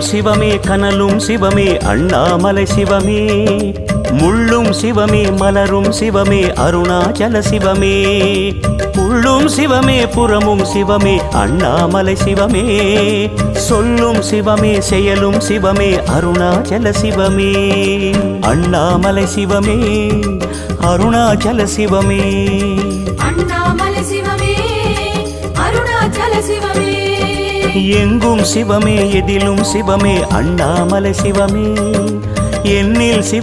சிவமே கனலும் சிவமே அண்ணாமலை சிவமே முள்ளும் சிவமே மலரும் சிவமே அருணாச்சல சிவமே உள்ளும் சிவமே புறமும் சிவமே அண்ணாமலை சிவமே சொல்லும் சிவமே செயலும் சிவமே அருணாச்சல சிவமே அண்ணாமலை சிவமே அருணாச்சல சிவமே அண்ணாமலை சிவமே அருணாச்சல சிவமே எங்கும் சிவமே எதிலும் சிவமே அண்ணாமலை சிவமே என்னில் சிவ